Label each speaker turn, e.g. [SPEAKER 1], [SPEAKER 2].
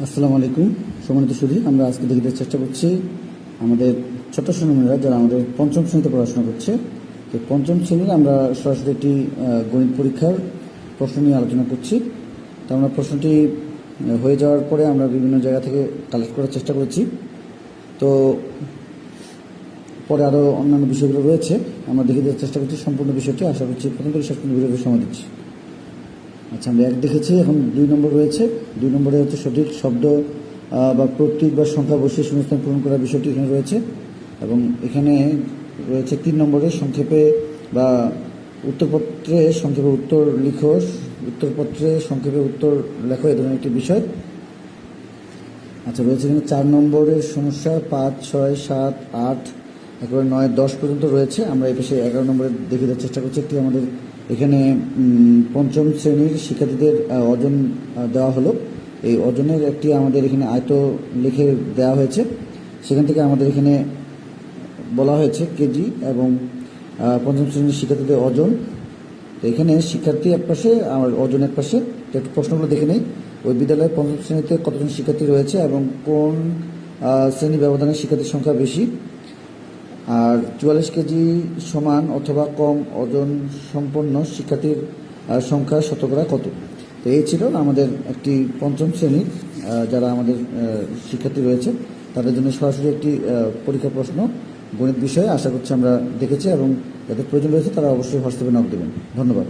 [SPEAKER 1] আসসালামু আলাইকুম। সম্মানিত সুধী, আমরা আজকে দেখতে চেষ্টা করছি আমাদের ছোট্ট সোনামণিরা যারা আমাদের পঞ্চম শ্রেণীতে পড়াশোনা করছে। তো পঞ্চম শ্রেণীর আমরা সরাসরি একটি গণিত পরীক্ষার প্রশ্ন নিয়ে আলোচনা করছি। তো আমরা প্রশ্নটি হয়ে যাওয়ার পরে আমরা বিভিন্ন জায়গা থেকে কালেক্ট করার চেষ্টা করেছি। তো পরে আরও অন্যান্য বিষয়গুলো রয়েছে, আমরা দেখে দেওয়ার চেষ্টা করছি সম্পূর্ণ বিষয়টি। আশা করছি প্রথম থেকে শেষ পর্যন্ত ভিডিওতে সময় দিচ্ছি। আচ্ছা, আমরা 1 দেখেছি, এখন 2 নম্বর রয়েছে। 2 নম্বরে হচ্ছে সঠিক শব্দ বা প্রতীক বা সংখ্যা বসিয়ে শূন্যস্থান পূরণ করার বিষয়টি এখানে রয়েছে। এবং এখানে রয়েছে 3 নম্বরে সংক্ষেপে বা উত্তরপত্রে সংক্ষেপে উত্তর লিখো, উত্তরপত্রে সংক্ষেপে উত্তর লেখো, এ ধরনের একটি বিষয়। আচ্ছা, রয়েছে এখানে 4 নম্বরের সমস্যা 5, 6, 7, 8 একেবারে 9, 10 পর্যন্ত রয়েছে। আমরা এই পাশে 11 নম্বরে দেখে দেওয়ার চেষ্টা করছি। একটি আমাদের এখানে পঞ্চম শ্রেণীর শিক্ষার্থীদের ওজন দেওয়া হলো। এই ওজনের একটি আমাদের এখানে আয়ত লিখে দেওয়া হয়েছে। সেখান থেকে আমাদের এখানে বলা হয়েছে কেজি এবং পঞ্চম শ্রেণীর শিক্ষার্থীদের ওজন। তো এখানে শিক্ষার্থী এক পাশে আর ওজন এক পাশে। তো একটু প্রশ্নগুলো দেখে নেই। ওই বিদ্যালয়ে পঞ্চম শ্রেণীতে কতজন শিক্ষার্থী রয়েছে এবং কোন শ্রেণী ব্যবধানে শিক্ষার্থীর সংখ্যা বেশি, আর 44 কেজি সমান অথবা কম ওজন সম্পন্ন শিক্ষার্থীর সংখ্যা শতকরা কত। তো এই ছিল আমাদের একটি পঞ্চম শ্রেণীর যারা আমাদের শিক্ষার্থী রয়েছে তাদের জন্য সরাসরি একটি পরীক্ষা প্রশ্ন গণিত বিষয়ে। আশা করছি আমরা দেখেছি এবং যাদের প্রয়োজন রয়েছে তারা অবশ্যই হোয়াটসঅ্যাপে নক দেবেন। ধন্যবাদ।